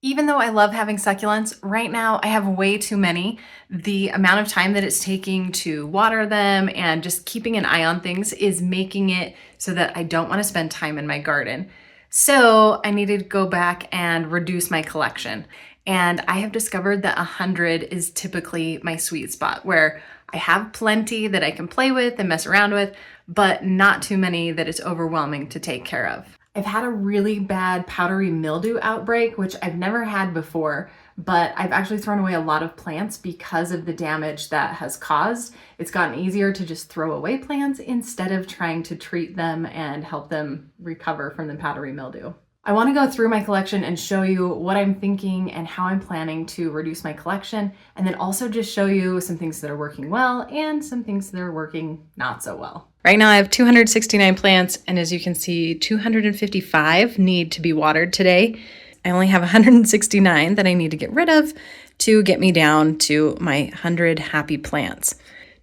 Even though I love having succulents, right now I have way too many. The amount of time that it's taking to water them and just keeping an eye on things is making it so that I don't want to spend time in my garden. So I needed to go back and reduce my collection. And I have discovered that 100 is typically my sweet spot, where I have plenty that I can play with and mess around with, but not too many that it's overwhelming to take care of. I've had a really bad powdery mildew outbreak, which I've never had before, but I've actually thrown away a lot of plants because of the damage that has caused. It's gotten easier to just throw away plants instead of trying to treat them and help them recover from the powdery mildew. I want to go through my collection and show you what I'm thinking and how I'm planning to reduce my collection, and then also just show you some things that are working well and some things that are working not so well. Right now I have 269 plants, and as you can see, 255 need to be watered today. I only have 169 that I need to get rid of to get me down to my 100 happy plants.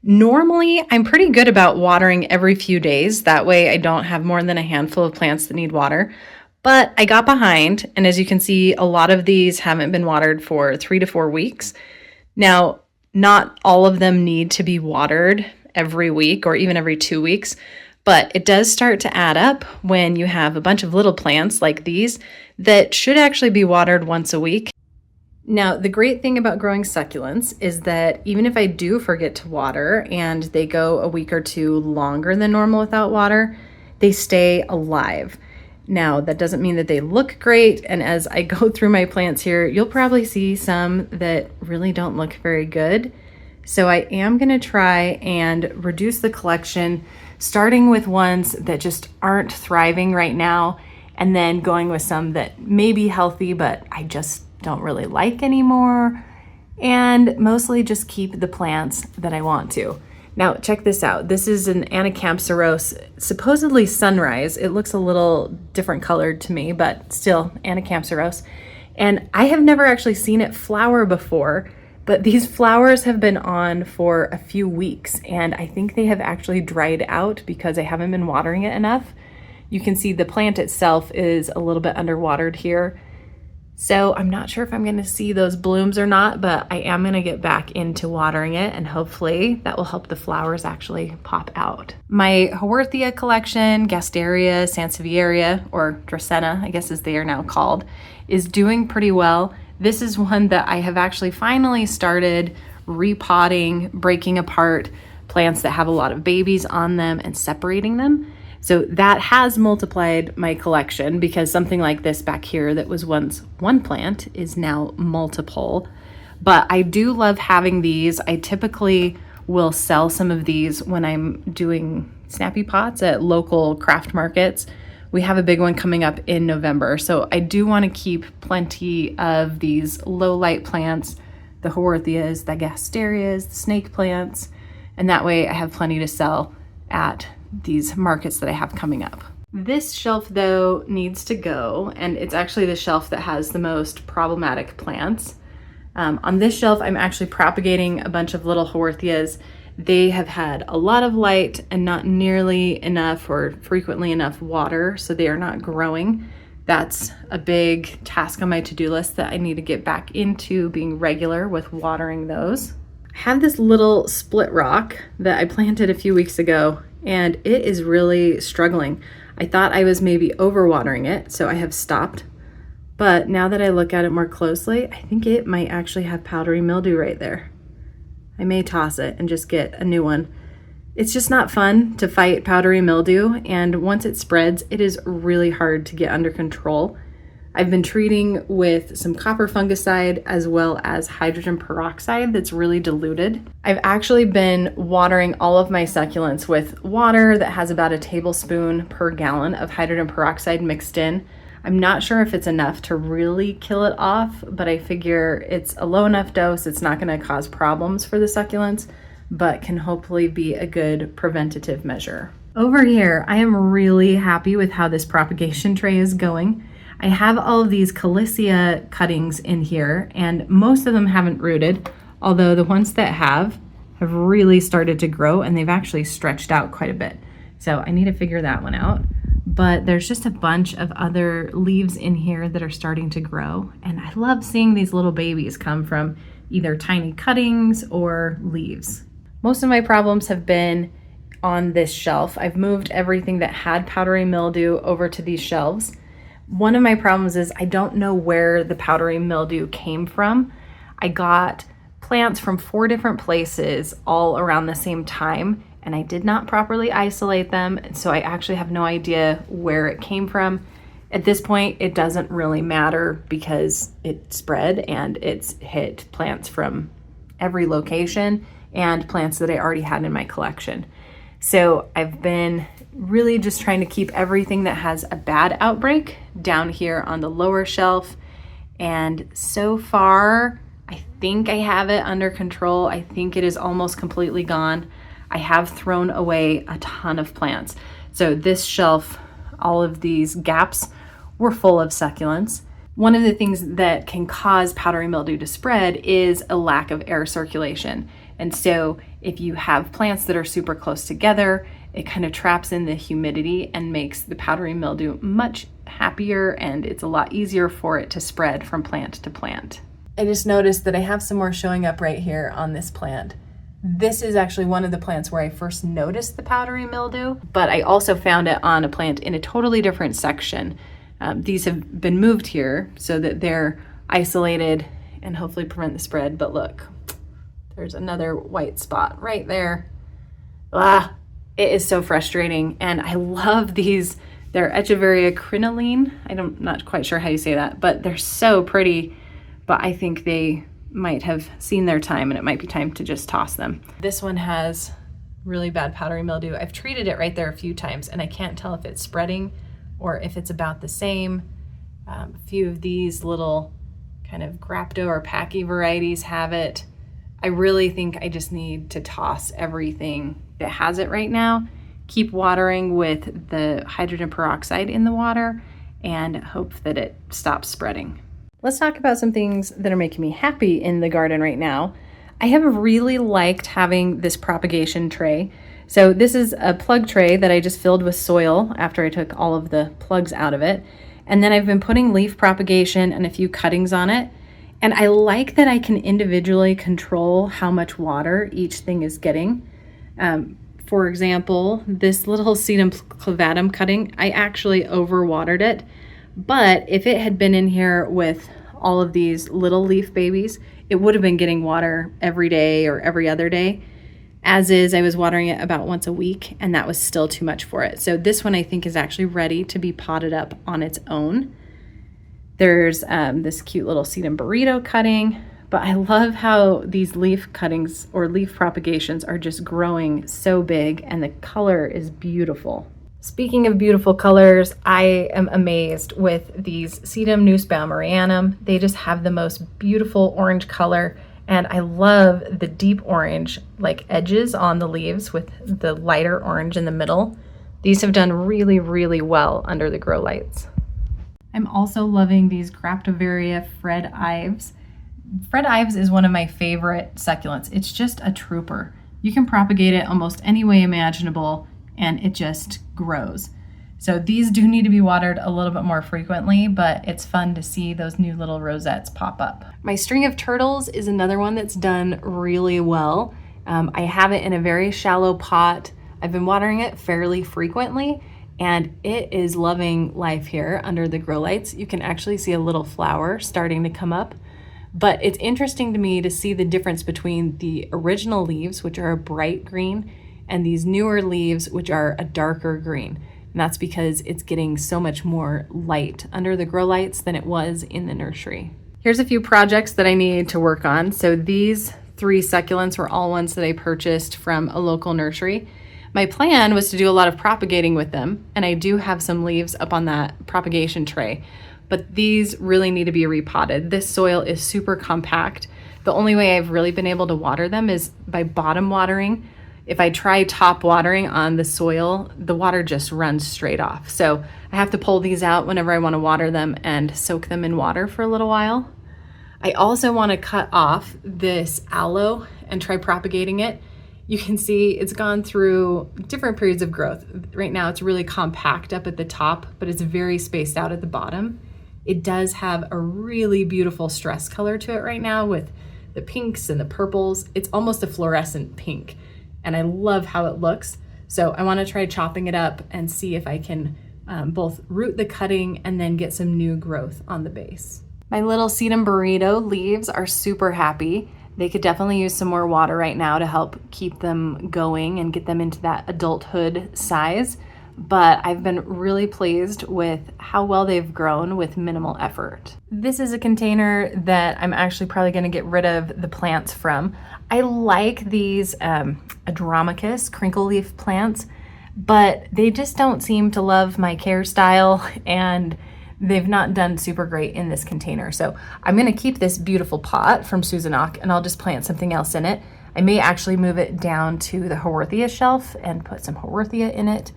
Normally, I'm pretty good about watering every few days. That way I don't have more than a handful of plants that need water. But I got behind, and as you can see, a lot of these haven't been watered for 3 to 4 weeks. Now, not all of them need to be watered every week or even every 2 weeks, but it does start to add up when you have a bunch of little plants like these that should actually be watered once a week. Now, the great thing about growing succulents is that even if I do forget to water and they go a week or two longer than normal without water, they stay alive. Now, that doesn't mean that they look great, and as I go through my plants here, you'll probably see some that really don't look very good. So I am going to try and reduce the collection, starting with ones that just aren't thriving right now, and then going with some that may be healthy, but I just don't really like anymore, and mostly just keep the plants that I want to. Now, check this out. This is an Anacampsaros, supposedly sunrise. It looks a little different colored to me, but still Anacampsaros. And I have never actually seen it flower before, but these flowers have been on for a few weeks, and I think they have actually dried out because I haven't been watering it enough. You can see the plant itself is a little bit underwatered here. So I'm not sure if I'm going to see those blooms or not, but I am going to get back into watering it, and hopefully that will help the flowers actually pop out. My Haworthia collection, Gasteria, Sansevieria, or Dracaena, I guess as they are now called, is doing pretty well. This is one that I have actually finally started repotting, breaking apart plants that have a lot of babies on them and separating them. So that has multiplied my collection, because something like this back here that was once one plant is now multiple. But I do love having these. I typically will sell some of these when I'm doing snappy pots at local craft markets. We have a big one coming up in November. So I do want to keep plenty of these low light plants, the Haworthias, the Gasterias, the snake plants, and that way I have plenty to sell at these markets that I have coming up. This shelf though needs to go, and it's actually the shelf that has the most problematic plants. On this shelf, I'm actually propagating a bunch of little Haworthias. They have had a lot of light and not nearly enough or frequently enough water, so they are not growing. That's a big task on my to-do list that I need to get back into being regular with watering those. I have this little split rock that I planted a few weeks ago, and it is really struggling. I thought I was maybe overwatering it, so I have stopped. But now that I look at it more closely, I think it might actually have powdery mildew right there. I may toss it and just get a new one. It's just not fun to fight powdery mildew, and once it spreads, it is really hard to get under control. I've been treating with some copper fungicide as well as hydrogen peroxide that's really diluted. I've actually been watering all of my succulents with water that has about a tablespoon per gallon of hydrogen peroxide mixed in. I'm not sure if it's enough to really kill it off, but I figure it's a low enough dose, it's not going to cause problems for the succulents, but can hopefully be a good preventative measure. Over here, I am really happy with how this propagation tray is going. I have all of these Calicia cuttings in here, and most of them haven't rooted, although the ones that have really started to grow, and they've actually stretched out quite a bit. So I need to figure that one out. but there's just a bunch of other leaves in here that are starting to grow. And I love seeing these little babies come from either tiny cuttings or leaves. Most of my problems have been on this shelf. I've moved everything that had powdery mildew over to these shelves. One of my problems is I don't know where the powdery mildew came from. I got plants from 4 different places all around the same time, and I did not properly isolate them, so I actually have no idea where it came from. At this point, it doesn't really matter because it spread and it's hit plants from every location and plants that I already had in my collection. So I've been really just trying to keep everything that has a bad outbreak down here on the lower shelf. And so far, I think I have it under control. I think it is almost completely gone. I have thrown away a ton of plants. So this shelf, all of these gaps were full of succulents. One of the things that can cause powdery mildew to spread is a lack of air circulation. And so if you have plants that are super close together, it kind of traps in the humidity and makes the powdery mildew much happier, and it's a lot easier for it to spread from plant to plant. I just noticed that I have some more showing up right here on this plant. This is actually one of the plants where I first noticed the powdery mildew, but I also found it on a plant in a totally different section. These have been moved here so that they're isolated and hopefully prevent the spread. But look, there's another white spot right there. It is so frustrating. And I love these. They're Echeveria crinoline. I'm not quite sure how you say that, but they're so pretty. But I think they might have seen their time and it might be time to just toss them. This one has really bad powdery mildew. I've treated it right there a few times and I can't tell if it's spreading or if it's about the same. A few of these little kind of Grapto or Packy varieties have it. I really think I just need to toss everything that has it right now, keep watering with the hydrogen peroxide in the water, and hope that it stops spreading. Let's talk about some things that are making me happy in the garden right now. I have really liked having this propagation tray. So this is a plug tray that I just filled with soil after I took all of the plugs out of it. And then I've been putting leaf propagation and a few cuttings on it. And I like that I can individually control how much water each thing is getting. For example, this little sedum clavatum cutting, I actually overwatered it. But if it had been in here with all of these little leaf babies, it would have been getting water every day or every other day. As is, I was watering it about once a week, and that was still too much for it. So this one I think is actually ready to be potted up on its own. There's this cute little sedum burrito cutting, but I love how these leaf cuttings or leaf propagations are just growing so big, and the color is beautiful. Speaking of beautiful colors, I am amazed with these sedum nussbaumerianum. They just have the most beautiful orange color, and I love the deep orange like edges on the leaves with the lighter orange in the middle. These have done really, really well under the grow lights. I'm also loving these Graptovaria Fred Ives. Fred Ives is one of my favorite succulents. It's just a trooper. You can propagate it almost any way imaginable, and it just grows. So these do need to be watered a little bit more frequently, but it's fun to see those new little rosettes pop up. My string of turtles is another one that's done really well. I have it in a very shallow pot. I've been watering it fairly frequently, and it is loving life here under the grow lights. You can actually see a little flower starting to come up. But it's interesting to me to see the difference between the original leaves, which are a bright green, and these newer leaves, which are a darker green. And that's because it's getting so much more light under the grow lights than it was in the nursery. Here's a few projects that I need to work on. So these 3 succulents were all ones that I purchased from a local nursery. My plan was to do a lot of propagating with them, and I do have some leaves up on that propagation tray, but these really need to be repotted. This soil is super compact. The only way I've really been able to water them is by bottom watering. If I try top watering on the soil, the water just runs straight off. So I have to pull these out whenever I want to water them and soak them in water for a little while. I also want to cut off this aloe and try propagating it. You can see it's gone through different periods of growth. Right now it's really compact up at the top, but it's very spaced out at the bottom. It does have a really beautiful stress color to it right now with the pinks and the purples. It's almost a fluorescent pink, and I love how it looks. So I want to try chopping it up and see if I can both root the cutting and then get some new growth on the base. My little sedum burrito leaves are super happy. They could definitely use some more water right now to help keep them going and get them into that adulthood size. But I've been really pleased with how well they've grown with minimal effort. This is a container that I'm actually probably going to get rid of the plants from. I like these Adromachus crinkle leaf plants, but they just don't seem to love my care style, and they've not done super great in this container. So I'm going to keep this beautiful pot from Susanok and I'll just plant something else in it. I may actually move it down to the Haworthia shelf and put some Haworthia in it.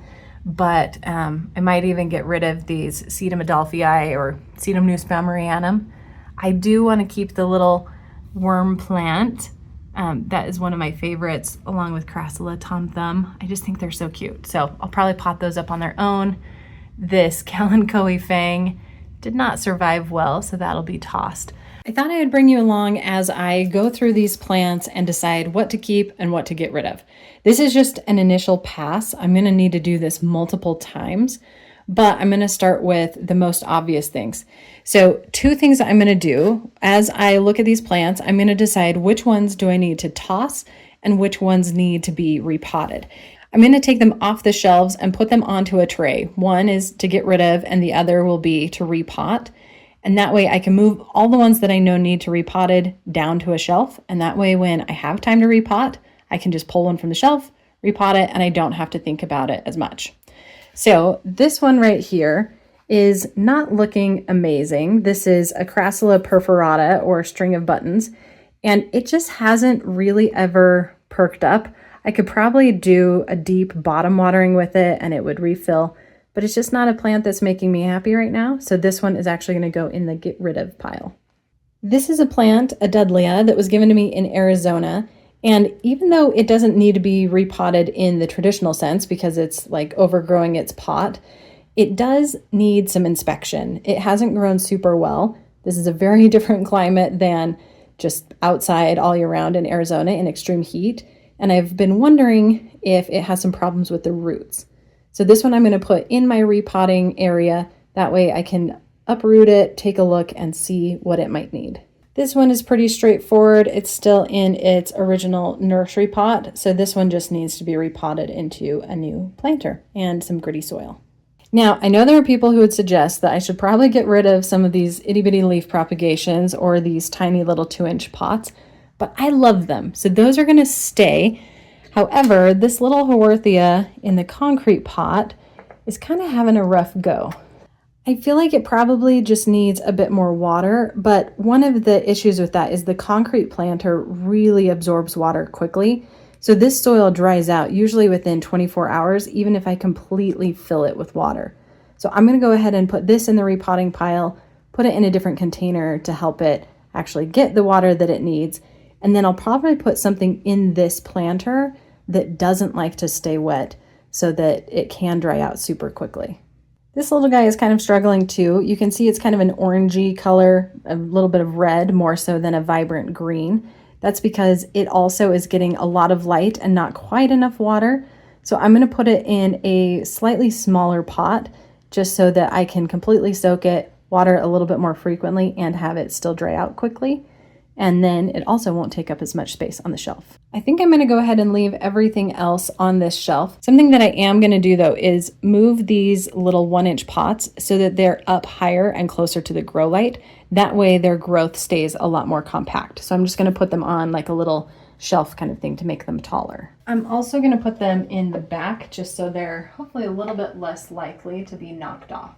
But I might even get rid of these Sedum Adolphii or Sedum newspomeranianum. I do want to keep the little worm plant. That is one of my favorites, along with Crassula Tom Thumb. I just think they're so cute. So I'll probably pot those up on their own. This Kalanchoe Fang did not survive well, so that'll be tossed. I thought I would bring you along as I go through these plants and decide what to keep and what to get rid of. This is just an initial pass. I'm going to need to do this multiple times, but I'm going to start with the most obvious things. So 2 things I'm going to do as I look at these plants, I'm going to decide which ones do I need to toss and which ones need to be repotted. I'm going to take them off the shelves and put them onto a tray. One is to get rid of and the other will be to repot. And that way I can move all the ones that I know need to repotted down to a shelf. And that way when I have time to repot, I can just pull one from the shelf, repot it, and I don't have to think about it as much. So this one right here is not looking amazing. This is a Crassula perforata or string of buttons, and it just hasn't really ever perked up. I could probably do a deep bottom watering with it and it would refill, but it's just not a plant that's making me happy right now. So this one is actually going to go in the get rid of pile. This is a plant, a Dudleya, that was given to me in Arizona. And even though it doesn't need to be repotted in the traditional sense because it's like overgrowing its pot, it does need some inspection. It hasn't grown super well. This is a very different climate than just outside all year round in Arizona in extreme heat. And I've been wondering if it has some problems with the roots. So this one I'm going to put in my repotting area. That way I can uproot it, take a look, and see what it might need. This one is pretty straightforward. It's still in its original nursery pot. So this one just needs to be repotted into a new planter and some gritty soil. Now, I know there are people who would suggest that I should probably get rid of some of these itty bitty leaf propagations or these tiny little 2-inch pots, but I love them. So those are going to stay. However, this little Haworthia in the concrete pot is kind of having a rough go. I feel like it probably just needs a bit more water, but one of the issues with that is the concrete planter really absorbs water quickly. So this soil dries out usually within 24 hours, even if I completely fill it with water. So I'm going to go ahead and put this in the repotting pile, put it in a different container to help it actually get the water that it needs. And then I'll probably put something in this planter that doesn't like to stay wet so that it can dry out super quickly. This little guy is kind of struggling too. You can see it's kind of an orangey color, a little bit of red more so than a vibrant green. That's because it also is getting a lot of light and not quite enough water. So I'm going to put it in a slightly smaller pot just so that I can completely soak it, water a little bit more frequently, and have it still dry out quickly. And then it also won't take up as much space on the shelf. I think I'm going to go ahead and leave everything else on this shelf. Something that I am going to do though is move these little 1-inch pots so that they're up higher and closer to the grow light. That way their growth stays a lot more compact. So I'm just going to put them on like a little shelf kind of thing to make them taller. I'm also going to put them in the back just so they're hopefully a little bit less likely to be knocked off.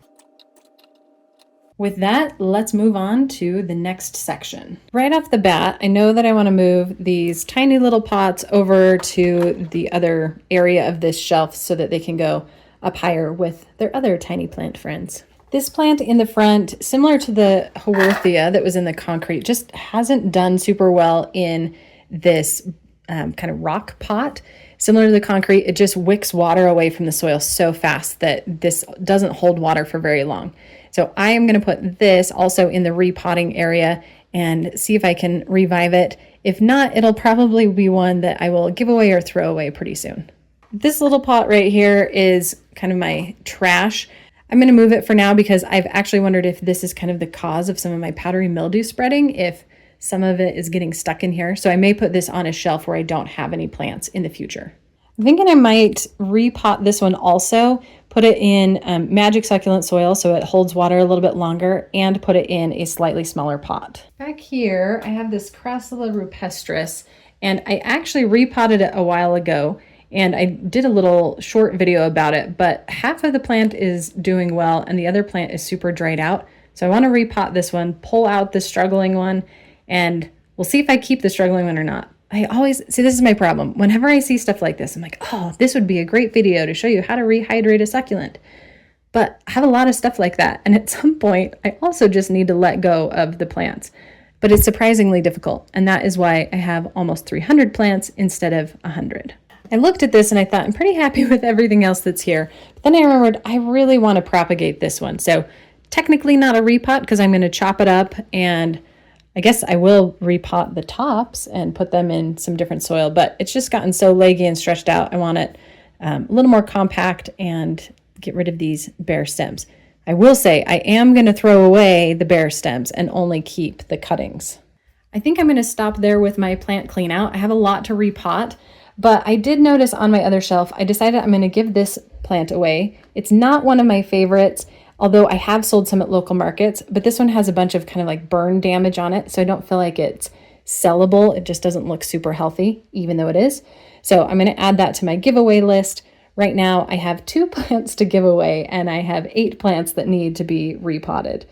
With that, let's move on to the next section. Right off the bat, I know that I want to move these tiny little pots over to the other area of this shelf so that they can go up higher with their other tiny plant friends. This plant in the front, similar to the Haworthia that was in the concrete, just hasn't done super well in this kind of rock pot. Similar to the concrete, it just wicks water away from the soil so fast that this doesn't hold water for very long. So I am going to put this also in the repotting area and see if I can revive it. If not, it'll probably be one that I will give away or throw away pretty soon. This little pot right here is kind of my trash. I'm going to move it for now because I've actually wondered if this is kind of the cause of some of my powdery mildew spreading, if some of it is getting stuck in here. So I may put this on a shelf where I don't have any plants in the future. I'm thinking I might repot this one also, put it in magic succulent soil so it holds water a little bit longer, and put it in a slightly smaller pot. Back here, I have this Crassula rupestris, and I actually repotted it a while ago, and I did a little short video about it, but half of the plant is doing well, and the other plant is super dried out. So I want to repot this one, pull out the struggling one, and we'll see if I keep the struggling one or not. I always, see, this is my problem. Whenever I see stuff like this, I'm like, oh, this would be a great video to show you how to rehydrate a succulent. But I have a lot of stuff like that. And at some point, I also just need to let go of the plants. But it's surprisingly difficult. And that is why I have almost 300 plants instead of 100. I looked at this and I thought, I'm pretty happy with everything else that's here. But then I remembered I really want to propagate this one. So technically not a repot because I'm going to chop it up, and I guess I will repot the tops and put them in some different soil, but it's just gotten so leggy and stretched out. I want it a little more compact and get rid of these bare stems. I will say I am going to throw away the bare stems and only keep the cuttings. I think I'm going to stop there with my plant clean out. I have a lot to repot, but I did notice on my other shelf, I decided I'm going to give this plant away. It's not one of my favorites, although I have sold some at local markets, but this one has a bunch of kind of like burn damage on it, so I don't feel like it's sellable. It just doesn't look super healthy, even though it is. So I'm going to add that to my giveaway list. Right now, I have 2 plants to give away, and I have 8 plants that need to be repotted.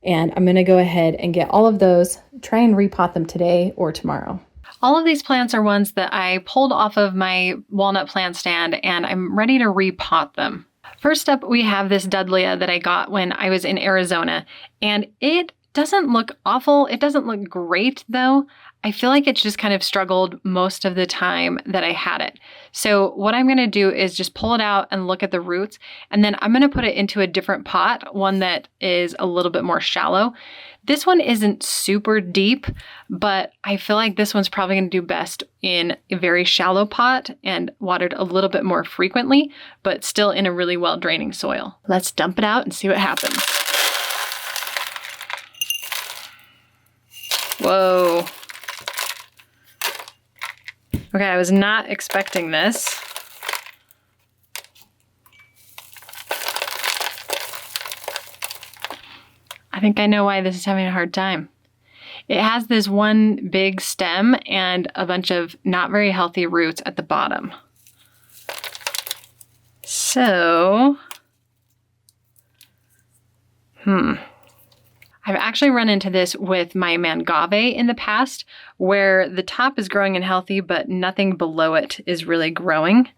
And I'm going to go ahead and get all of those, try and repot them today or tomorrow. All of these plants are ones that I pulled off of my walnut plant stand, and I'm ready to repot them. First up, we have this Dudleya that I got when I was in Arizona, and it doesn't look awful. It doesn't look great though. I feel like it's just kind of struggled most of the time that I had it. So what I'm going to do is just pull it out and look at the roots, and then I'm going to put it into a different pot, one that is a little bit more shallow. This one isn't super deep, but I feel like this one's probably going to do best in a very shallow pot and watered a little bit more frequently, but still in a really well draining soil. Let's dump it out and see what happens. Whoa. Okay, I was not expecting this. I think I know why this is having a hard time. It has this one big stem and a bunch of not very healthy roots at the bottom. So, I've actually run into this with my mangave in the past, where the top is growing and healthy, but nothing below it is really growing.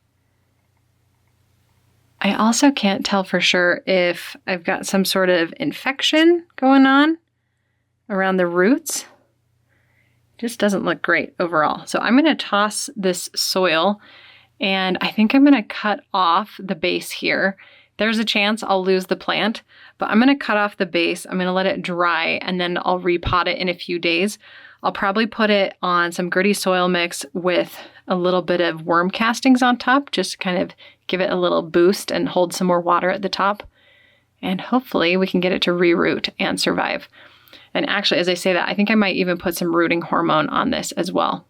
I also can't tell for sure if I've got some sort of infection going on around the roots. Just doesn't look great overall. So I'm going to toss this soil, and I think I'm going to cut off the base here. There's a chance I'll lose the plant, but I'm going to cut off the base. I'm going to let it dry, and then I'll repot it in a few days. I'll probably put it on some gritty soil mix with a little bit of worm castings on top, just to kind of give it a little boost and hold some more water at the top. And hopefully we can get it to reroot and survive. And actually, as I say that, I think I might even put some rooting hormone on this as well.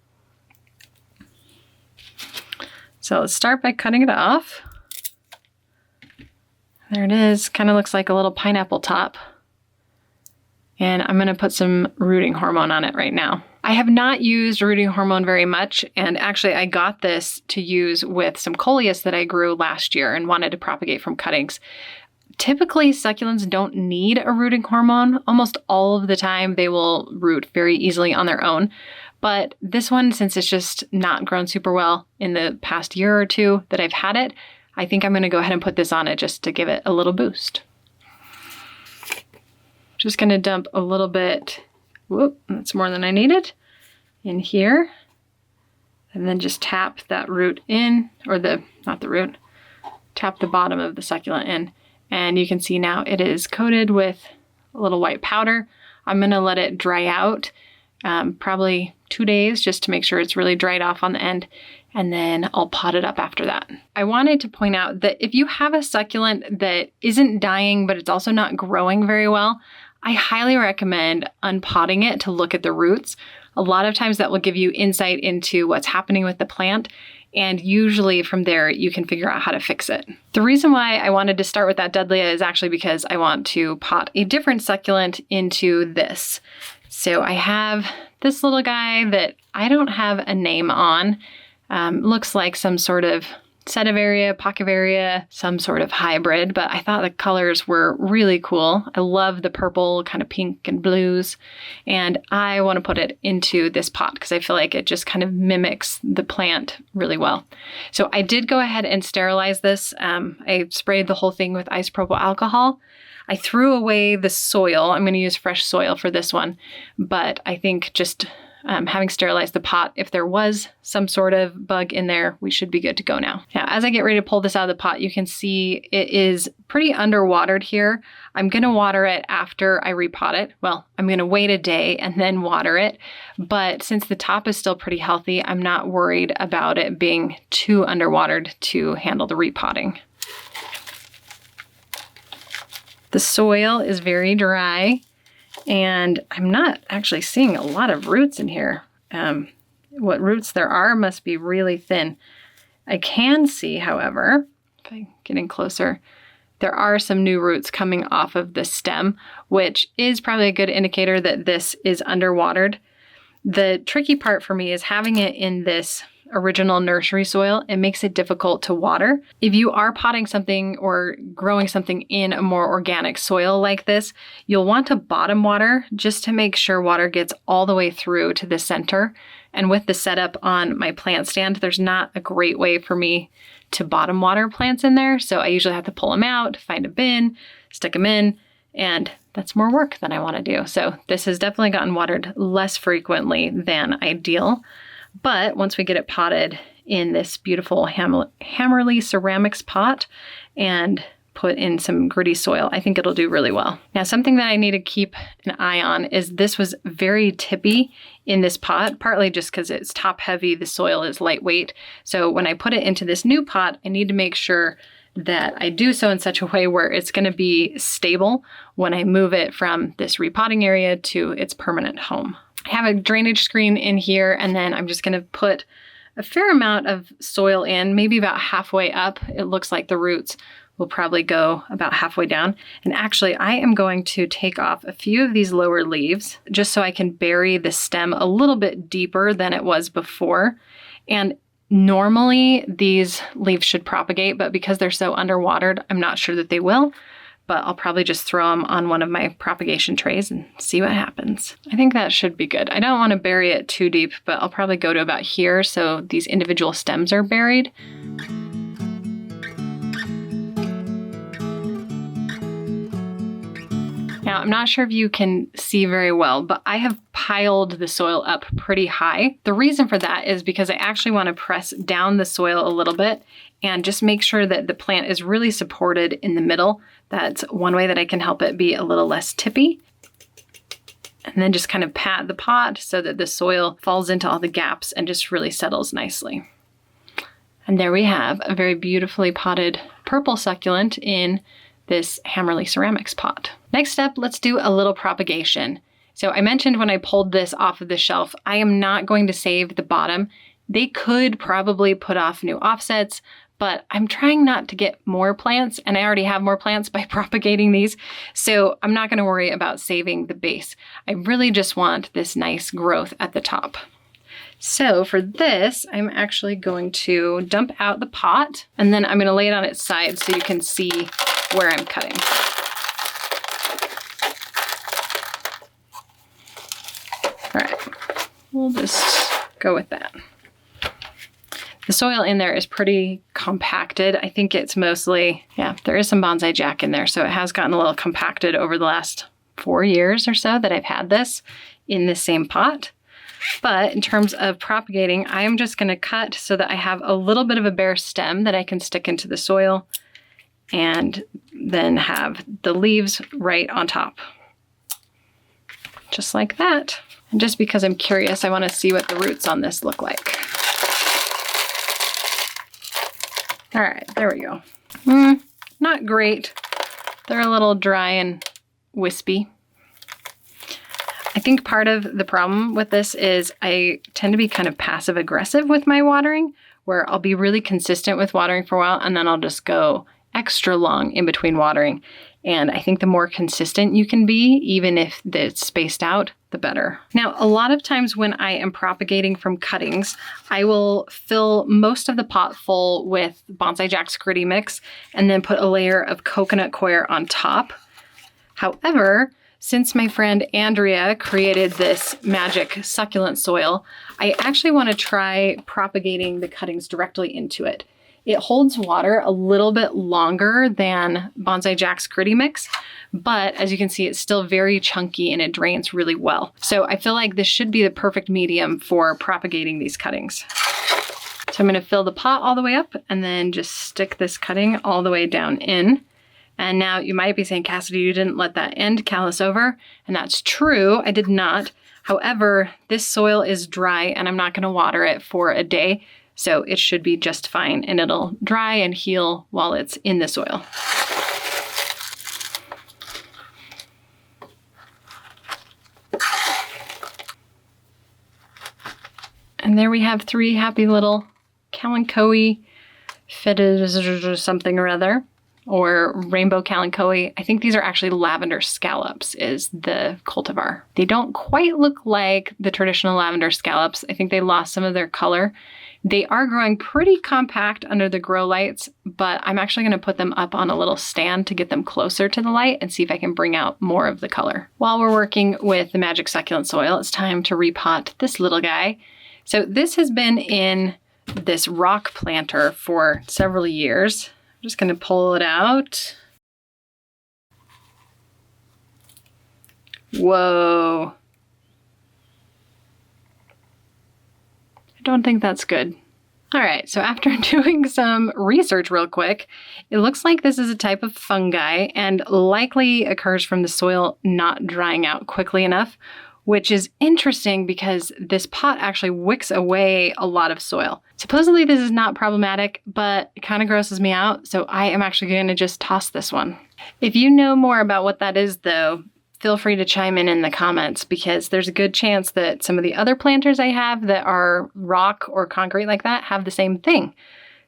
So let's start by cutting it off. There it is. Kind of looks like a little pineapple top. And I'm going to put some rooting hormone on it right now. I have not used rooting hormone very much, and actually I got this to use with some coleus that I grew last year and wanted to propagate from cuttings. Typically, succulents don't need a rooting hormone. Almost all of the time they will root very easily on their own. But this one, since it's just not grown super well in the past year or two that I've had it, I think I'm going to go ahead and put this on it just to give it a little boost. Just going to dump a little bit, whoop, that's more than I needed, in here. and then just tap that root in, or not the root, tap the bottom of the succulent in. And you can see now it is coated with a little white powder. I'm gonna let it dry out, probably 2 days, just to make sure it's really dried off on the end. And then I'll pot it up after that. I wanted to point out that if you have a succulent that isn't dying, but it's also not growing very well, I highly recommend unpotting it to look at the roots. A lot of times that will give you insight into what's happening with the plant, and usually from there you can figure out how to fix it. The reason why I wanted to start with that Dudleya is actually because I want to pot a different succulent into this. So I have this little guy that I don't have a name on. Looks like some sort of Sedivaria, Pachyvaria, some sort of hybrid, but I thought the colors were really cool. I love the purple, kind of pink and blues, and I want to put it into this pot because I feel like it just kind of mimics the plant really well. So I did go ahead and sterilize this. I sprayed the whole thing with isopropyl alcohol. I threw away the soil. I'm going to use fresh soil for this one, but I think just having sterilized the pot, if there was some sort of bug in there, we should be good to go now. Now, as I get ready to pull this out of the pot, you can see it is pretty underwatered here. I'm gonna water it after I repot it. Well, I'm gonna wait a day and then water it. But since the top is still pretty healthy, I'm not worried about it being too underwatered to handle the repotting. The soil is very dry, and I'm not actually seeing a lot of roots in here. What roots there are must be really thin. I can see, however, if I get in closer, there are some new roots coming off of the stem, which is probably a good indicator that this is underwatered. The tricky part for me is having it in this original nursery soil. It makes it difficult to water. If you are potting something or growing something in a more organic soil like this, you'll want to bottom water just to make sure water gets all the way through to the center. And with the setup on my plant stand, there's not a great way for me to bottom water plants in there. So I usually have to pull them out, find a bin, stick them in, and that's more work than I want to do. So this has definitely gotten watered less frequently than ideal. But once we get it potted in this beautiful Hammerly ceramics pot and put in some gritty soil, I think it'll do really well. Now, something that I need to keep an eye on is this was very tippy in this pot, partly just because it's top heavy, the soil is lightweight. So when I put it into this new pot, I need to make sure that I do so in such a way where it's going to be stable when I move it from this repotting area to its permanent home. I have a drainage screen in here, and then I'm just going to put a fair amount of soil in, maybe about halfway up. It looks like the roots will probably go about halfway down. And actually, I am going to take off a few of these lower leaves just so I can bury the stem a little bit deeper than it was before. And normally these leaves should propagate, but because they're so underwatered, I'm not sure that they will. But I'll probably just throw them on one of my propagation trays and see what happens. I think that should be good. I don't want to bury it too deep, but I'll probably go to about here so these individual stems are buried. Now, I'm not sure if you can see very well, but I have piled the soil up pretty high. The reason for that is because I actually want to press down the soil a little bit and just make sure that the plant is really supported in the middle. That's one way that I can help it be a little less tippy. And then just kind of pat the pot so that the soil falls into all the gaps and just really settles nicely. And there we have a very beautifully potted purple succulent in this Hammerly ceramics pot. Next up, let's do a little propagation. So I mentioned when I pulled this off of the shelf, I am not going to save the bottom. They could probably put off new offsets, but I'm trying not to get more plants, and I already have more plants by propagating these, so I'm not going to worry about saving the base. I really just want this nice growth at the top. So for this, I'm actually going to dump out the pot, and then I'm going to lay it on its side so you can see where I'm cutting. All right, we'll just go with that. The soil in there is pretty compacted. I think it's mostly, yeah, there is some bonsai jack in there, so it has gotten a little compacted over the last 4 years or so that I've had this in the same pot. But in terms of propagating, I am just going to cut so that I have a little bit of a bare stem that I can stick into the soil and then have the leaves right on top. Just like that. And just because I'm curious, I want to see what the roots on this look like. All right, there we go. Not great. They're a little dry and wispy. I think part of the problem with this is I tend to be kind of passive aggressive with my watering, where I'll be really consistent with watering for a while and then I'll just go extra long in between watering. And I think the more consistent you can be, even if it's spaced out, the better. Now, a lot of times when I am propagating from cuttings, I will fill most of the pot full with Bonsai Jack's Gritty Mix and then put a layer of coconut coir on top. However, since my friend Andrea created this magic succulent soil, I actually want to try propagating the cuttings directly into it. It holds water a little bit longer than Bonsai Jack's Gritty Mix, but as you can see, it's still very chunky and it drains really well. So I feel like this should be the perfect medium for propagating these cuttings. So I'm going to fill the pot all the way up and then just stick this cutting all the way down in. And now you might be saying, Cassidy, you didn't let that end callus over. And that's true, I did not. However, this soil is dry and I'm not going to water it for a day. So it should be just fine and it'll dry and heal while it's in the soil. And there we have 3 happy little kalanchoe fitted something or other, or rainbow kalanchoe. I think these are actually lavender scallops is the cultivar. They don't quite look like the traditional lavender scallops. I think they lost some of their color. They are growing pretty compact under the grow lights, but I'm actually going to put them up on a little stand to get them closer to the light and see if I can bring out more of the color. While we're working with the magic succulent soil, it's time to repot this little guy. So this has been in this rock planter for several years. I'm just going to pull it out. Whoa. I don't think that's good. All right, so after doing some research real quick, it looks like this is a type of fungi and likely occurs from the soil not drying out quickly enough, which is interesting because this pot actually wicks away a lot of soil. Supposedly this is not problematic, but it kind of grosses me out, so I am actually going to just toss this one. If you know more about what that is though, feel free to chime in the comments because there's a good chance that some of the other planters I have that are rock or concrete like that have the same thing.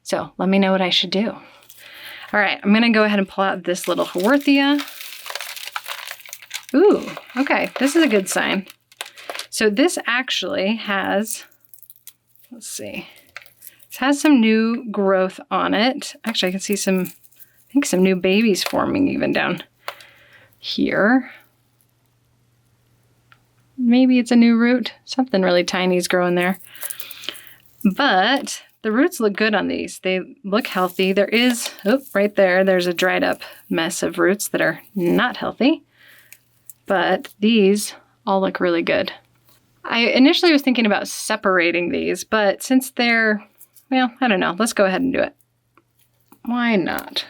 So let me know what I should do. All right, I'm gonna go ahead and pull out this little Haworthia. Ooh, okay, this is a good sign. So this actually has, let's see, it has some new growth on it. Actually, I can see some new babies forming even down here. Maybe it's a new root. Something really tiny is growing there. But the roots look good on these. They look healthy. There is, oh, right there, there's a dried up mess of roots that are not healthy. But these all look really good. I initially was thinking about separating these, but since they're, well, I don't know. Let's go ahead and do it. Why not?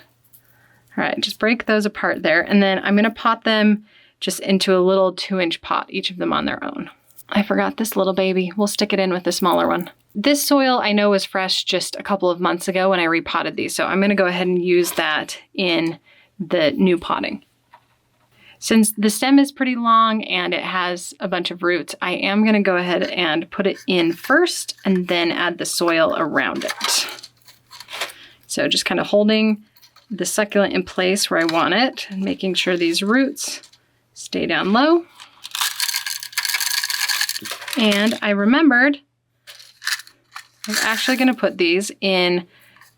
All right, just break those apart there. And then I'm going to pot them just into a little 2-inch pot, each of them on their own. I forgot this little baby. We'll stick it in with the smaller one. This soil I know was fresh just a couple of months ago when I repotted these, so I'm going to go ahead and use that in the new potting. Since the stem is pretty long and it has a bunch of roots, I am going to go ahead and put it in first and then add the soil around it. So just kind of holding the succulent in place where I want it and making sure these roots stay down low. And I remembered I'm actually going to put these in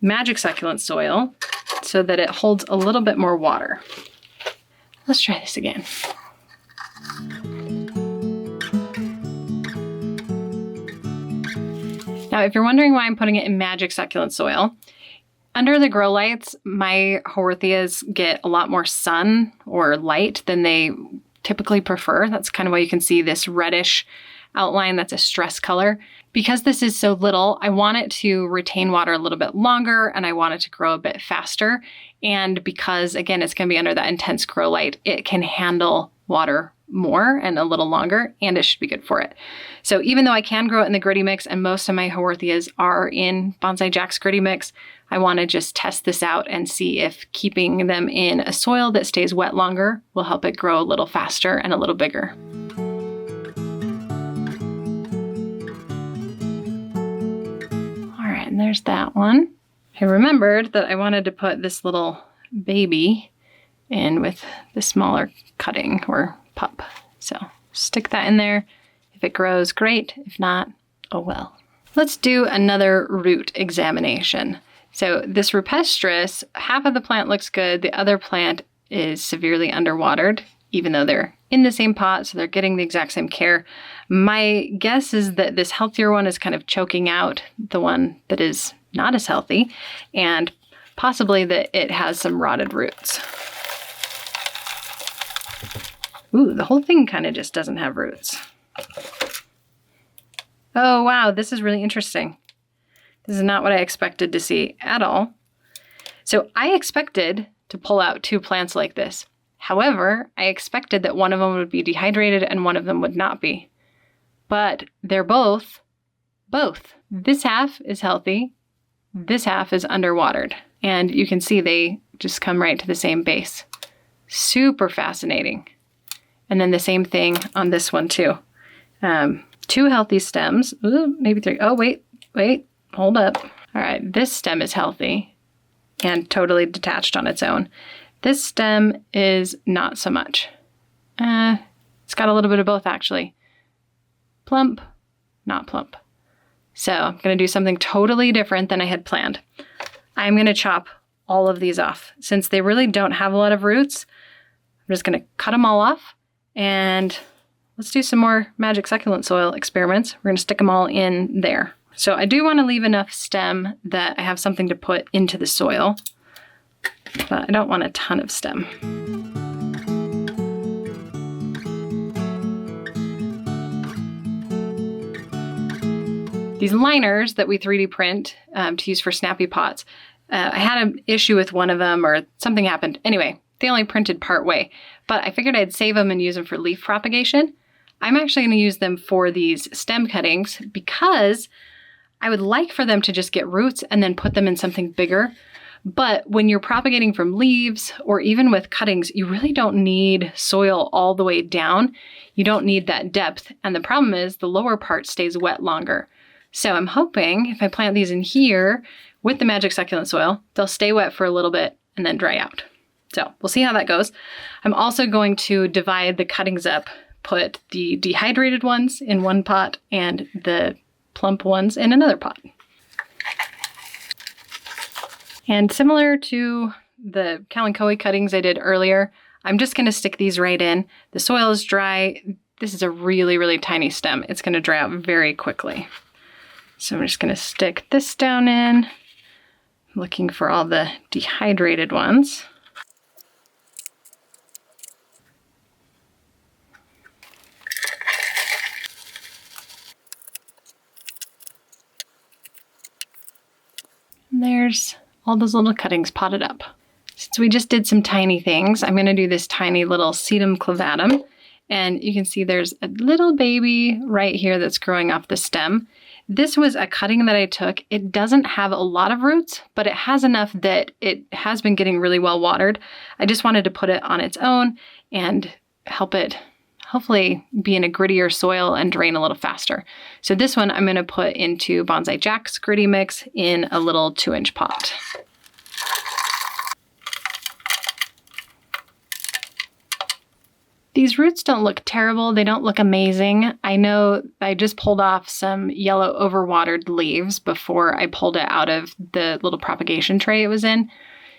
magic succulent soil so that it holds a little bit more water. Let's try this again. Now, if you're wondering why I'm putting it in magic succulent soil, under the grow lights, my Haworthias get a lot more sun or light than they typically prefer. That's kind of why you can see this reddish outline that's a stress color. Because this is so little, I want it to retain water a little bit longer and I want it to grow a bit faster. And because, again, it's going to be under that intense grow light, it can handle water more and a little longer, and it should be good for it. So even though I can grow it in the gritty mix and most of my Haworthias are in Bonsai Jack's gritty mix, I want to just test this out and see if keeping them in a soil that stays wet longer will help it grow a little faster and a little bigger. All right, and there's that one. I remembered that I wanted to put this little baby in with the smaller cutting or pup. So stick that in there. If it grows, great. If not, oh well. Let's do another root examination. So this rupestris, half of the plant looks good. The other plant is severely underwatered, even though they're in the same pot, so they're getting the exact same care. My guess is that this healthier one is kind of choking out the one that is not as healthy, and possibly that it has some rotted roots. Ooh, the whole thing kind of just doesn't have roots. Oh, wow, this is really interesting. This is not what I expected to see at all. So I expected to pull out 2 plants like this. However, I expected that one of them would be dehydrated and one of them would not be. But they're both. This half is healthy. This half is underwatered. And you can see they just come right to the same base. Super fascinating. And then the same thing on this one too. 2 healthy stems. Ooh, maybe 3. Oh, wait, hold up. All right, this stem is healthy and totally detached on its own. This stem is not so much. It's got a little bit of both actually. Plump, not plump. So I'm gonna do something totally different than I had planned. I'm gonna chop all of these off. Since they really don't have a lot of roots, I'm just gonna cut them all off and let's do some more magic succulent soil experiments. We're gonna stick them all in there. So I do wanna leave enough stem that I have something to put into the soil, but I don't want a ton of stem. These liners that we 3D print to use for snappy pots, I had an issue with one of them or something happened. Anyway, they only printed part way, but I figured I'd save them and use them for leaf propagation. I'm actually going to use them for these stem cuttings because I would like for them to just get roots and then put them in something bigger. But when you're propagating from leaves or even with cuttings, you really don't need soil all the way down. You don't need that depth. And the problem is the lower part stays wet longer. So I'm hoping if I plant these in here with the magic succulent soil, they'll stay wet for a little bit and then dry out. So we'll see how that goes. I'm also going to divide the cuttings up, put the dehydrated ones in one pot and the plump ones in another pot. And similar to the kalanchoe cuttings I did earlier, I'm just going to stick these right in. The soil is dry. This is a really, really tiny stem. It's going to dry out very quickly. So I'm just going to stick this down in, looking for all the dehydrated ones. And there's all those little cuttings potted up. Since we just did some tiny things, I'm going to do this tiny little sedum clavatum. And you can see there's a little baby right here that's growing off the stem. This was a cutting that I took. It doesn't have a lot of roots, but it has enough that it has been getting really well watered. I just wanted to put it on its own and help it hopefully be in a grittier soil and drain a little faster. So this one I'm going to put into Bonsai Jack's gritty mix in a little 2-inch pot. These roots don't look terrible. They don't look amazing. I know I just pulled off some yellow overwatered leaves before I pulled it out of the little propagation tray it was in.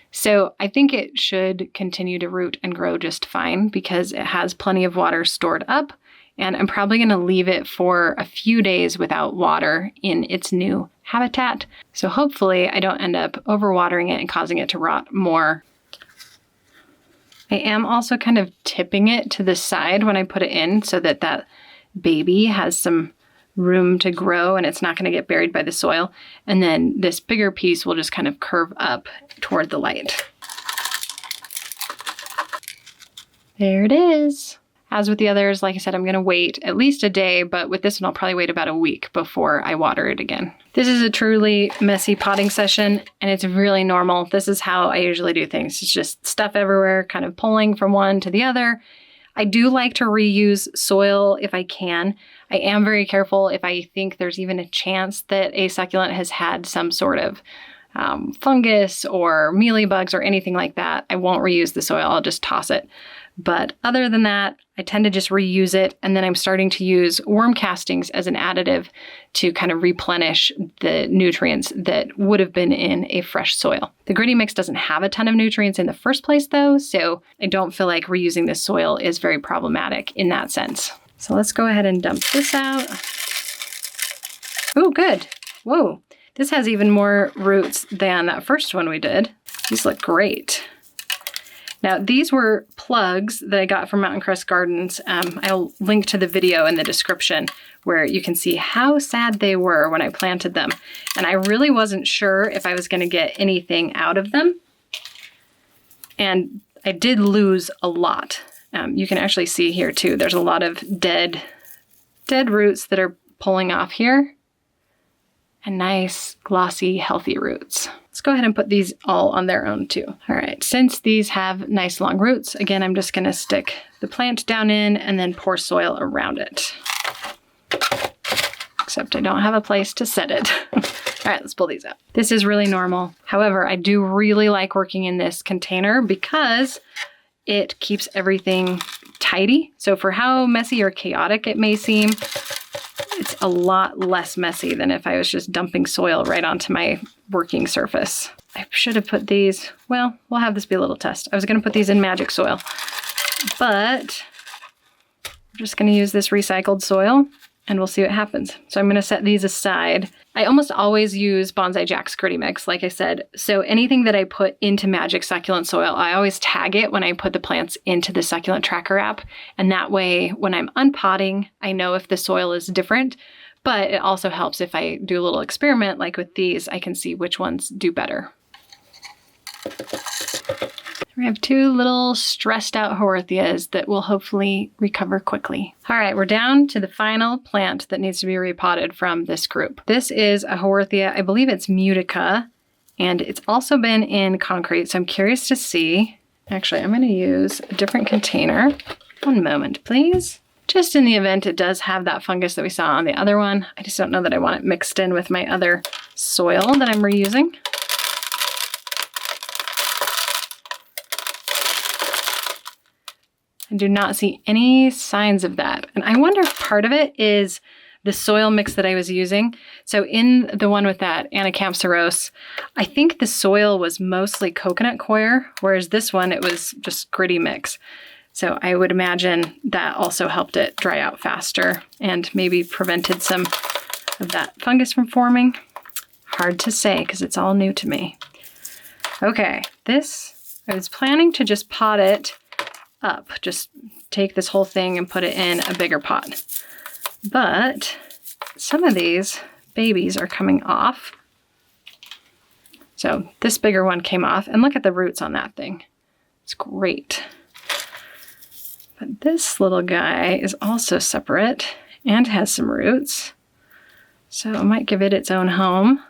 So I think it should continue to root and grow just fine because it has plenty of water stored up. And I'm probably going to leave it for a few days without water in its new habitat. So hopefully I don't end up overwatering it and causing it to rot more. I am also kind of tipping it to the side when I put it in so that baby has some room to grow and it's not going to get buried by the soil. And then this bigger piece will just kind of curve up toward the light. There it is. As with the others, like I said, I'm going to wait at least a day, but with this one, I'll probably wait about a week before I water it again. This is a truly messy potting session, and it's really normal. This is how I usually do things. It's just stuff everywhere, kind of pulling from one to the other. I do like to reuse soil if I can. I am very careful if I think there's even a chance that a succulent has had some sort of fungus or mealybugs or anything like that. I won't reuse the soil, I'll just toss it. But other than that, I tend to just reuse it, and then I'm starting to use worm castings as an additive to kind of replenish the nutrients that would have been in a fresh soil. The gritty mix doesn't have a ton of nutrients in the first place though, so I don't feel like reusing this soil is very problematic in that sense. So let's go ahead and dump this out. Oh, good. Whoa, this has even more roots than that first one we did. These look great. Now, these were plugs that I got from Mountain Crest Gardens. I'll link to the video in the description where you can see how sad they were when I planted them. And I really wasn't sure if I was going to get anything out of them. And I did lose a lot. You can actually see here too, there's a lot of dead roots that are pulling off here. And nice, glossy, healthy roots. Let's go ahead and put these all on their own too. All right, since these have nice long roots, again, I'm just gonna stick the plant down in and then pour soil around it. Except I don't have a place to set it. All right, let's pull these out. This is really normal. However, I do really like working in this container because it keeps everything tidy. So for how messy or chaotic it may seem, it's a lot less messy than if I was just dumping soil right onto my working surface. I should have put these, well, we'll have this be a little test. I was gonna put these in magic soil, but I'm just gonna use this recycled soil and we'll see what happens. So I'm gonna set these aside. I almost always use Bonsai Jack's Gritty Mix, like I said. So anything that I put into Magic Succulent Soil, I always tag it when I put the plants into the Succulent Tracker app. And that way, when I'm unpotting, I know if the soil is different, but it also helps if I do a little experiment, like with these, I can see which ones do better. We have two little stressed out Haworthias that will hopefully recover quickly. All right, we're down to the final plant that needs to be repotted from this group. This is a Haworthia, I believe it's Mutica, and it's also been in concrete, so I'm curious to see. Actually, I'm gonna use a different container. One moment, please. Just in the event it does have that fungus that we saw on the other one. I just don't know that I want it mixed in with my other soil that I'm reusing. I do not see any signs of that. And I wonder if part of it is the soil mix that I was using. So in the one with that Anacampsaros, I think the soil was mostly coconut coir, whereas this one, it was just gritty mix. So I would imagine that also helped it dry out faster and maybe prevented some of that fungus from forming. Hard to say because it's all new to me. Okay, this, I was planning to just pot it up, just take this whole thing and put it in a bigger pot. But some of these babies are coming off. So this bigger one came off, and look at the roots on that thing. It's great. But this little guy is also separate and has some roots. So I might give it its own home.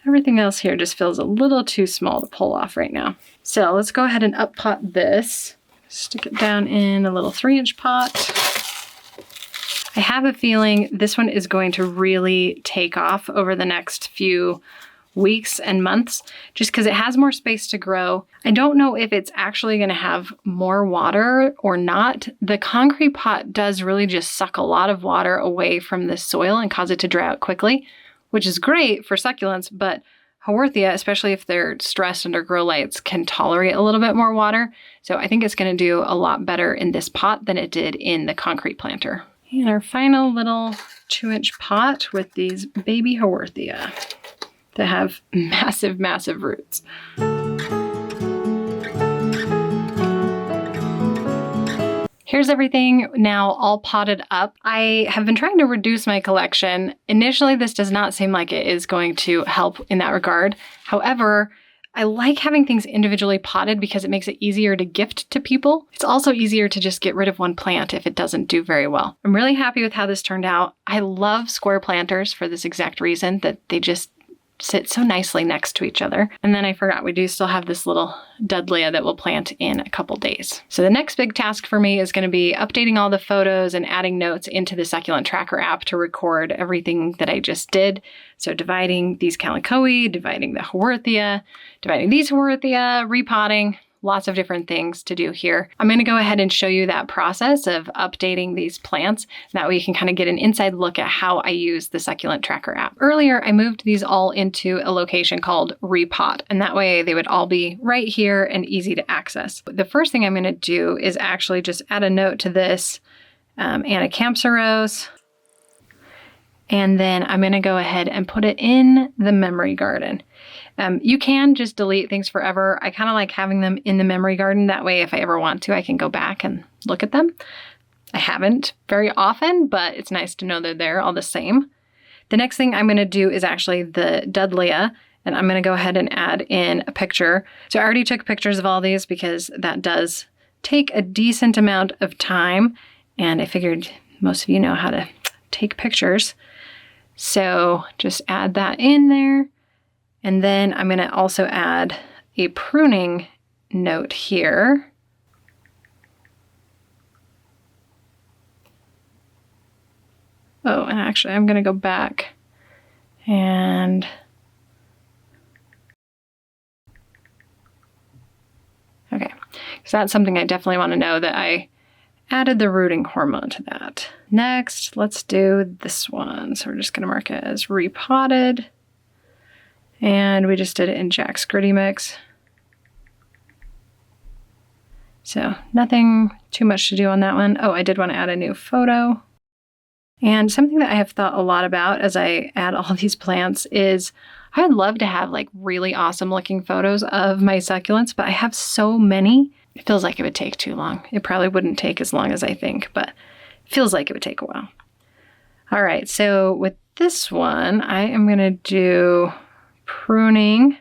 Everything else here just feels a little too small to pull off right now. So let's go ahead and up pot this. Stick it down in a little 3-inch pot. I have a feeling this one is going to really take off over the next few weeks and months, just because it has more space to grow. I don't know if it's actually going to have more water or not. The concrete pot does really just suck a lot of water away from the soil and cause it to dry out quickly, which is great for succulents, but Haworthia, especially if they're stressed under grow lights, can tolerate a little bit more water. So I think it's going to do a lot better in this pot than it did in the concrete planter. And our final little 2-inch pot with these baby Haworthia that have massive, massive roots. Here's everything now all potted up. I have been trying to reduce my collection. Initially, this does not seem like it is going to help in that regard. However, I like having things individually potted because it makes it easier to gift to people. It's also easier to just get rid of one plant if it doesn't do very well. I'm really happy with how this turned out. I love square planters for this exact reason, that they just sit so nicely next to each other. And then I forgot, we do still have this little Dudleya that we'll plant in a couple days. So the next big task for me is going to be updating all the photos and adding notes into the succulent tracker app to record everything that I just did. So dividing these Kalanchoe, dividing the Haworthia, dividing these Haworthia, repotting, lots of different things to do here. I'm going to go ahead and show you that process of updating these plants. That way you can kind of get an inside look at how I use the succulent tracker app. Earlier, I moved these all into a location called Repot, and that way they would all be right here and easy to access. The first thing I'm going to do is actually just add a note to this Anacampsa, and then I'm going to go ahead and put it in the memory garden. You can just delete things forever. I kind of like having them in the memory garden. That way, if I ever want to, I can go back and look at them. I haven't very often, but it's nice to know they're there all the same. The next thing I'm going to do is actually the Dudleya, and I'm going to go ahead and add in a picture. So I already took pictures of all these because that does take a decent amount of time, and I figured most of you know how to take pictures. So just add that in there. And then I'm going to also add a pruning note here. Oh, and actually I'm going to go back and okay, so that's something I definitely want to know, that I added the rooting hormone to that. Next, let's do this one. So we're just going to mark it as repotted. And we just did it in Jack's Gritty Mix. So nothing too much to do on that one. Oh, I did want to add a new photo. And something that I have thought a lot about as I add all these plants is I would love to have like really awesome looking photos of my succulents, but I have so many. It feels like it would take too long. It probably wouldn't take as long as I think, but it feels like it would take a while. All right, so with this one, I am going to do pruning.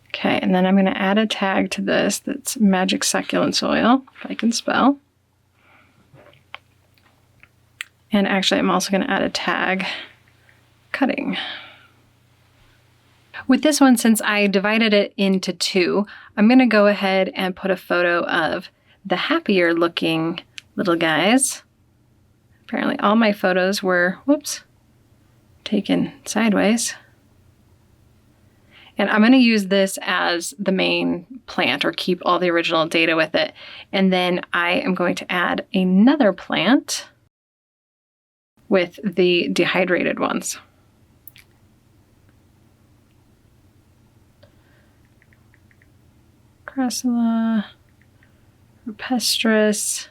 Okay, and then I'm going to add a tag to this that's Magic Succulent Soil, if I can spell. And actually, I'm also going to add a tag, cutting. With this one, since I divided it into two, I'm going to go ahead and put a photo of the happier looking little guys. Apparently all my photos were, taken sideways. And I'm going to use this as the main plant, or keep all the original data with it. And then I am going to add another plant with the dehydrated ones. Crassula, rupestris,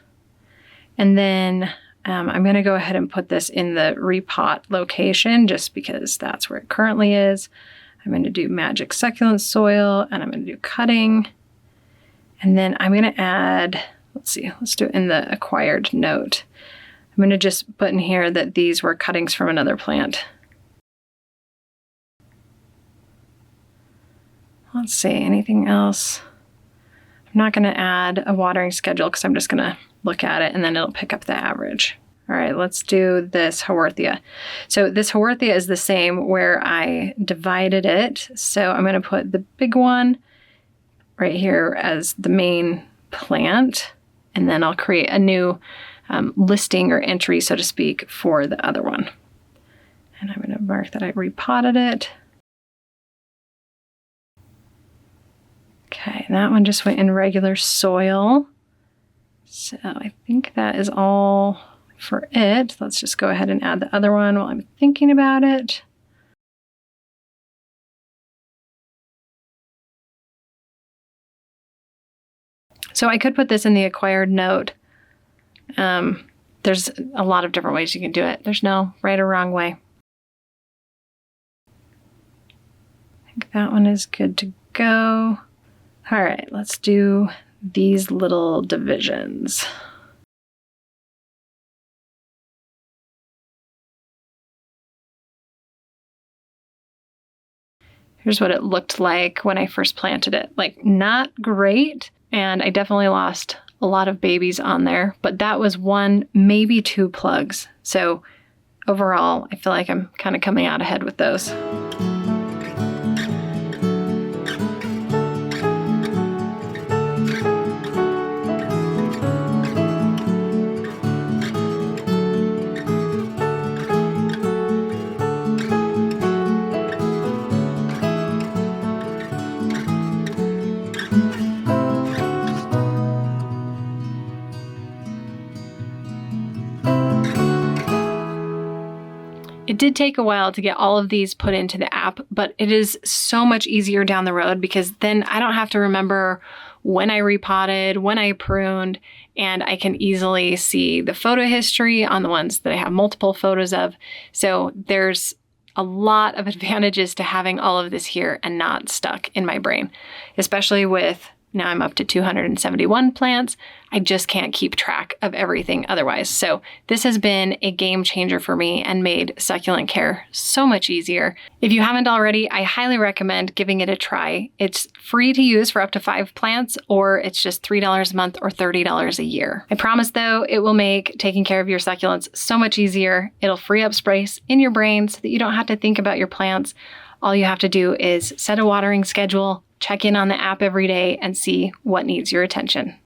and then I'm going to go ahead and put this in the repot location just because that's where it currently is. I'm going to do Magic Succulent Soil, and I'm going to do cutting. And then I'm going to add, let's do it in the acquired note. I'm going to just put in here that these were cuttings from another plant. Let's see, anything else? I'm not going to add a watering schedule because I'm just going to look at it and then it'll pick up the average. All right, let's do this Haworthia. So this Haworthia is the same where I divided it. So I'm going to put the big one right here as the main plant, and then I'll create a new listing or entry, so to speak, for the other one. And I'm going to mark that I repotted it. Okay, that one just went in regular soil. So I think that is all for it. Let's just go ahead and add the other one while I'm thinking about it. So I could put this in the acquired note. There's a lot of different ways you can do it. There's no right or wrong way. I think that one is good to go. All right, let's do these little divisions. Here's what it looked like when I first planted it. Like, not great, and I definitely lost a lot of babies on there, but that was 1, maybe 2 plugs. So overall, I feel like I'm kind of coming out ahead with those. It did take a while to get all of these put into the app, but it is so much easier down the road because then I don't have to remember when I repotted, when I pruned, and I can easily see the photo history on the ones that I have multiple photos of. So there's a lot of advantages to having all of this here and not stuck in my brain, especially with now I'm up to 271 plants. I just can't keep track of everything otherwise. So this has been a game changer for me and made succulent care so much easier. If you haven't already, I highly recommend giving it a try. It's free to use for up to 5 plants, or it's just $3 a month or $30 a year. I promise though, it will make taking care of your succulents so much easier. It'll free up space in your brain so that you don't have to think about your plants. All you have to do is set a watering schedule, check in on the app every day, and see what needs your attention.